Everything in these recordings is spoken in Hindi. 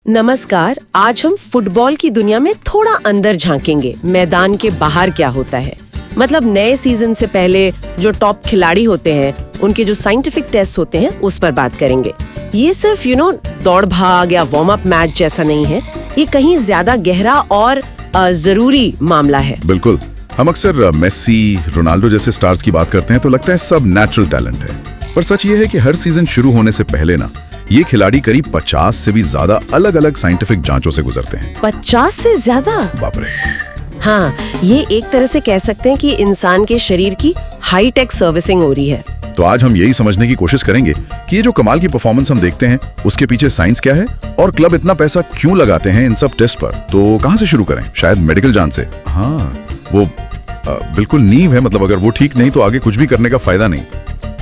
नमस्कार। आज हम फुटबॉल की दुनिया में थोड़ा अंदर झांकेंगे। मैदान के बाहर क्या होता है, मतलब नए सीजन से पहले जो टॉप खिलाड़ी होते हैं उनके जो साइंटिफिक टेस्ट होते हैं उस पर बात करेंगे। ये सिर्फ दौड़ भाग या वार्म अप मैच जैसा नहीं है, ये कहीं ज्यादा गहरा और जरूरी मामला है। बिल्कुल। हम अक्सर मेसी, रोनाल्डो जैसे स्टार्स की बात करते हैं तो लगता है सब नेचुरल टैलेंट है, पर सच ये है कि हर सीजन शुरू होने से पहले ना ये खिलाड़ी करीब 50 से भी ज्यादा अलग अलग साइंटिफिक जांचों से गुजरते हैं। 50 से ज्यादा? बाप रे। हाँ, ये एक तरह से कह सकते हैं कि इंसान के शरीर की हाई टेक सर्विसिंग हो रही है। तो आज हम यही समझने की कोशिश करेंगे कि ये जो कमाल की परफॉर्मेंस हम देखते हैं उसके पीछे साइंस क्या है और क्लब इतना पैसा क्यों लगाते हैं इन सब टेस्ट पर। तो कहाँ से शुरू करें? शायद मेडिकल जांच से। हाँ, वो बिल्कुल नींव है, मतलब अगर वो ठीक नहीं तो आगे कुछ भी करने का फायदा नहीं।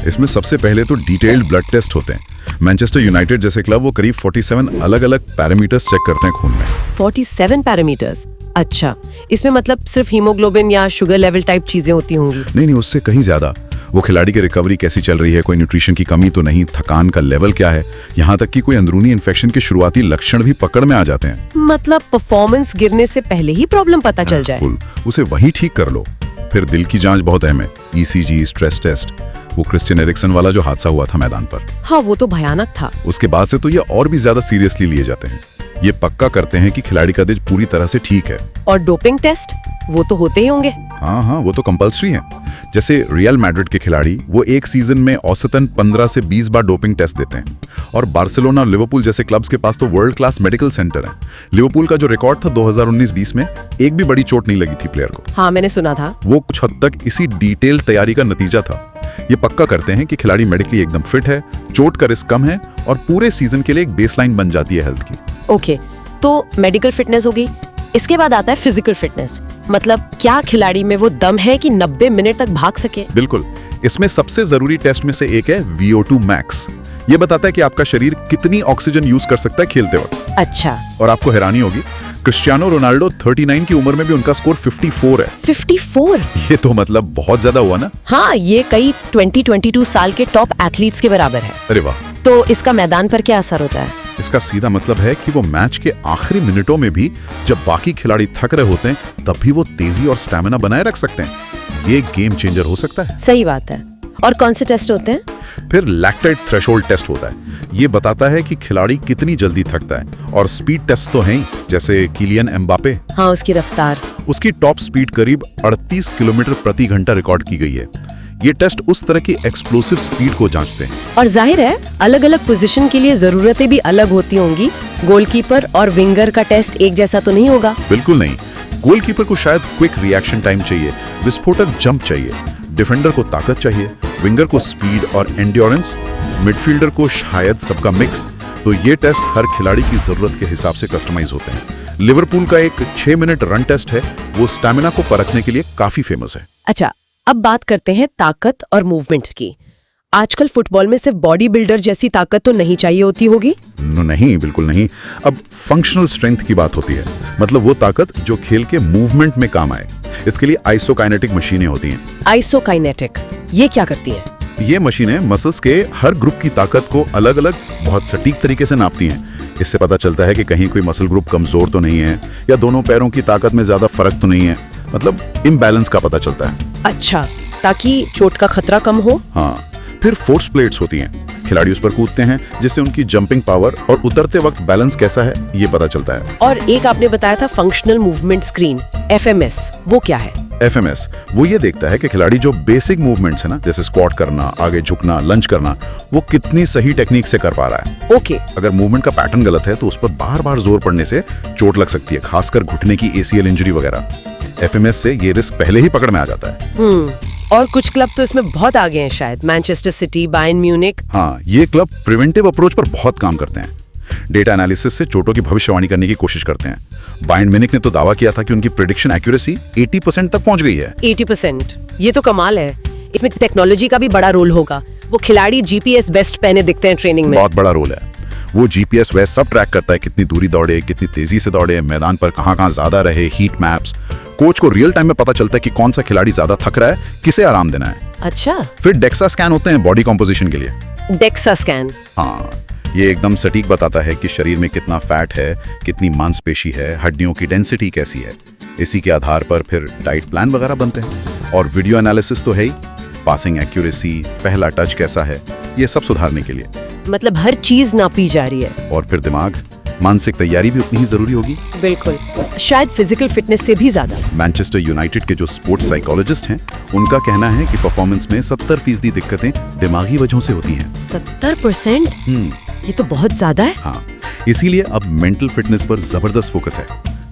इसमें सबसे पहले तो डिटेल्ड ब्लड टेस्ट होते हैं। मैनचेस्टर यूनाइटेड जैसे क्लब वो करीब 47 अलग अलग पैरामीटर्स चेक करते हैं खून में। 47 पैरामीटर्स? अच्छा, इसमें मतलब सिर्फ हीमोग्लोबिन या शुगर लेवल टाइप चीजें होती होंगी? नहीं, उससे कहीं ज्यादा। वो खिलाड़ी की रिकवरी कैसी चल रही है, कोई न्यूट्रिशन की कमी तो नहीं, थकान का लेवल क्या है, यहाँ तक कि कोई अंदरूनी इन्फेक्शन के शुरुआती लक्षण भी पकड़ में आ जाते हैं। मतलब परफॉर्मेंस गिरने से पहले ही प्रॉब्लम पता चल जाए। उसे वहीं ठीक कर लो। फिर दिल की जांच बहुत अहम है, ECG, स्ट्रेस टेस्ट। वो क्रिस्टियन एरिक्सन वाला जो हादसा हुआ था मैदान पर, हाँ वो तो भयानक था। उसके बाद से तो ये और भी ज्यादा सीरियसली लिए जाते हैं। ये पक्का करते हैं कि खिलाड़ी का दिल पूरी तरह से ठीक है। और डोपिंग टेस्ट वो तो होते ही होंगे? हाँ, वो तो कंपल्सरी है। जैसे रियल मैड्रिड के खिलाड़ी वो एक सीजन में औसतन 15 से 20 बार डोपिंग टेस्ट देते हैं। और बार्सिलोना और लिवरपूल जैसे क्लब्स के पास तो वर्ल्ड क्लास मेडिकल सेंटर है। लिवरपूल का जो रिकॉर्ड था 2019-20 में, एक भी बड़ी चोट नहीं लगी थी प्लेयर को। हाँ, मैंने सुना था। वो कुछ हद तक इसी डिटेल तैयारी का नतीजा था। ये पक्का करते हैं कि खिलाड़ी मेडिकली एकदम फिट है, चोट का रिस्क कम है और पूरे सीजन के लिए एक बेसलाइन बन जाती है हेल्थ की। ओके, तो मेडिकल फिटनेस होगी, इसके बाद आता है फिजिकल फिटनेस। मतलब क्या खिलाड़ी में वो दम है कि 90 मिनट तक भाग सके? बिल्कुल। इसमें सबसे जरूरी टेस्ट में से एक है VO2 मैक्स। ये बताता है कि आपका शरीर कितनी ऑक्सीजन यूज कर सकता है खेलते वक्त। अच्छा। और आपको हैरानी होगी, क्रिस्टियानो रोनाल्डो 39 की उम्र में भी उनका स्कोर 54 है। 54? ये तो मतलब बहुत ज्यादा हुआ ना। हाँ, ये कई 20-22 साल के टॉप एथलीट्स के बराबर है। अरे वाह। तो इसका मैदान पर क्या असर होता है? इसका सीधा मतलब है कि वो मैच के आखिरी मिनटों में भी जब बाकी खिलाड़ी थक रहे होते हैं तब भी वो तेजी और स्टैमिना बनाए रख सकते हैं। ये गेम चेंजर हो सकता है। सही बात है। और कौन से टेस्ट होते हैं? फिर लैक्टेट थ्रेशोल्ड टेस्ट होता है। ये बताता है कि खिलाड़ी कितनी जल्दी थकता है। और स्पीड टेस्ट तो हैं ही, जैसे किलियन एम्बापे। हाँ, उसकी रफ्तार। उसकी टॉप स्पीड करीब 38 किलोमीटर प्रति घंटा रिकॉर्ड की गई है। ये टेस्ट उस तरह की एक्सप्लोसिव स्पीड को जांचते हैं। और जाहिर है अलग अलग पोजीशन के लिए जरूरतें भी अलग होती होंगी। गोलकीपर और विंगर का टेस्ट एक जैसा तो नहीं होगा? बिल्कुल नहीं। गोलकीपर को शायद क्विक रिएक्शन टाइम चाहिए, विस्फोटक जंप चाहिए। डिफेंडर को ताकत चाहिए, विंगर को स्पीड और एंड्योरेंस, मिडफील्डर को शायद सबका मिक्स। तो ये टेस्ट हर खिलाड़ी की जरूरत के हिसाब से कस्टमाइज होते हैं। लिवरपूल का एक 6 मिनट रन टेस्ट है, वो स्टैमिना को परखने के लिए काफी फेमस है। अच्छा, अब बात करते हैं ताकत और मूवमेंट की। आजकल फुटबॉल में सिर्फ बॉडी बिल्डर जैसी ताकत तो नहीं चाहिए होती होगी? नहीं, बिल्कुल नहीं। अब फंक्शनल स्ट्रेंथ की बात होती है, मतलब वो ताकत जो खेल के मूवमेंट में काम आए। इसके लिए आइसोकाइनेटिक मशीनें होती हैं। आइसोकाइनेटिक, ये क्या करती हैं? ये मशीनें मसल्स के हर ग्रुप की ताकत को अलग अलग बहुत सटीक तरीके से नापती हैं। इससे पता चलता है कि कहीं कोई मसल ग्रुप कमजोर तो नहीं है या दोनों पैरों की ताकत में ज्यादा फर्क तो नहीं है, मतलब इम्बैलेंस का पता चलता है। अच्छा, ताकि चोट का खतरा कम हो। हाँ, फिर फोर्स प्लेट्स होती हैं। खिलाड़ी उस पर कूदते हैं जिससे उनकी जंपिंग पावर और उतरते वक्त बैलेंस कैसा है ये पता चलता है। और एक आपने बताया था फंक्शनल मूवमेंट स्क्रीन, FMS, वो क्या है? FMS वो ये देखता है कि खिलाड़ी जो बेसिक मूवमेंट्स है ना, जैसे स्क्वाट करना, आगे झुकना, लंच करना, वो कितनी सही टेक्निक से कर पा रहा है। ओके। अगर मूवमेंट का पैटर्न गलत है तो उस पर बार बार जोर पड़ने से चोट लग सकती है, खासकर घुटने की ACL इंजरी वगैरह। FMS से ये रिस्क पहले ही पकड़ में आ जाता है। और कुछ क्लब तो इसमें बहुत आगे हैं, शायद मैनचेस्टर सिटी, बायर्न म्यूनिख। हाँ, ये क्लब प्रिवेंटिव अप्रोच पर बहुत काम करते हैं। डेटा एनालिसिस से चोटों की भविष्यवाणी करने की कोशिश करते हैं। बायर्न म्यूनिख ने तो दावा किया था कि उनकी प्रेडिक्शन एक्यूरेसी 80% तक पहुंच गई है। 80%? ये तो कमाल है। इसमें टेक्नोलॉजी का भी बड़ा रोल होगा। वो खिलाड़ी GPS बेस्ट पहने दिखते हैं ट्रेनिंग में। बहुत बड़ा रोल है। वो GPS वह सब ट्रैक करता है, कितनी दूरी दौड़े, कितनी तेजी से दौड़े, मैदान पर कहाँ ज्यादा रहे, हीट मैप्स। कोच को रियल टाइम में पता चलता है कि कौन सा खिलाड़ी ज्यादा थक रहा है, किसे आराम देना है। अच्छा। फिर डेक्सा स्कैन होते हैं बॉडी कॉम्पोजिशन के लिए। DEXA scan? हाँ, ये एकदम सटीक बताता है कि शरीर में कितना फैट है, कितनी मांसपेशी है, हड्डियों की डेंसिटी कैसी है। इसी के आधार पर फिर डाइट प्लान वगैरह बनते हैं। और वीडियो एनालिसिस तो है ही, पासिंग एक्यूरेसी, पहला टच कैसा है, ये सब सुधारने के लिए। मतलब हर चीज नापी जा रही है। और फिर दिमाग, मानसिक तैयारी भी उतनी ही जरूरी होगी। बिल्कुल, शायद फिजिकल फिटनेस से भी ज्यादा। मैनचेस्टर यूनाइटेड के जो स्पोर्ट्स साइकोलॉजिस्ट हैं, उनका कहना है कि परफॉर्मेंस में 70% दिक्कतें दिमागी वजहों से होती हैं। 70%? ये तो बहुत ज्यादा है। हाँ, इसीलिए अब मेंटल फिटनेस पर जबरदस्त फोकस है।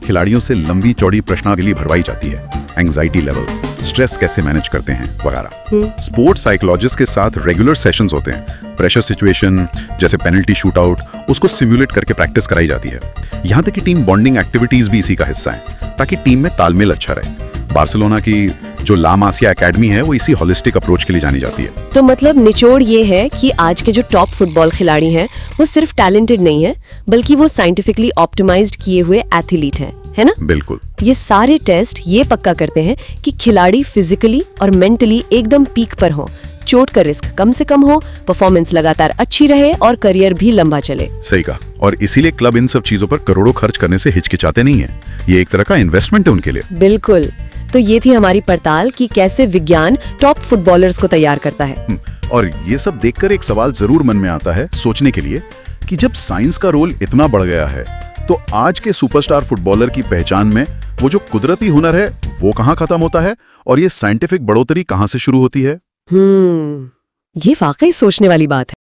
खिलाड़ियों से लंबी चौड़ी प्रश्नावली भरवाई जाती है, एंजाइटी लेवल, स्ट्रेस कैसे मैनेज करते हैं वगैरह। स्पोर्ट्स साइकोलॉजिस्ट के साथ रेगुलर सेशंस होते हैं। प्रेशर सिचुएशन जैसे पेनल्टी शूटआउट, उसको सिमुलेट करके प्रैक्टिस कराई जाती है। यहाँ तक कि टीम बॉन्डिंग एक्टिविटीज भी इसी का हिस्सा है, ताकि टीम में तालमेल अच्छा रहे। बार्सिलोना की जो ला मासिया एकेडमी है, वो इसी होलिस्टिक अप्रोच के लिए जानी जाती है। तो मतलब निचोड़ ये है कि आज के जो टॉप फुटबॉल खिलाड़ी हैं, वो सिर्फ टैलेंटेड नहीं है, बल्कि वो साइंटिफिकली ऑप्टिमाइज्ड किए हुए एथलीट हैं, है ना? बिल्कुल। ये सारे टेस्ट ये पक्का करते हैं कि खिलाड़ी फिजिकली और मेंटली एकदम पीक पर हो, चोट का रिस्क कम से कम हो, परफॉर्मेंस लगातार अच्छी रहे और करियर भी लंबा चले। सही कहा। और इसीलिए क्लब इन सब चीजों पर करोड़ों खर्च करने से हिचकिचाते नहीं है। ये एक तरह का इन्वेस्टमेंट है उनके लिए। बिल्कुल। तो ये थी हमारी पड़ताल कि कैसे विज्ञान टॉप फुटबॉलर्स को तैयार करता है। और ये सब देखकर एक सवाल जरूर मन में आता है सोचने के लिए कि जब साइंस का रोल इतना बढ़ गया है, तो आज के सुपरस्टार फुटबॉलर की पहचान में वो जो कुदरती हुनर है, वो कहाँ खत्म होता है और ये साइंटिफिक बढ़ोतरी कहाँ से शुरू होती है? ये वाकई सोचने वाली बात है।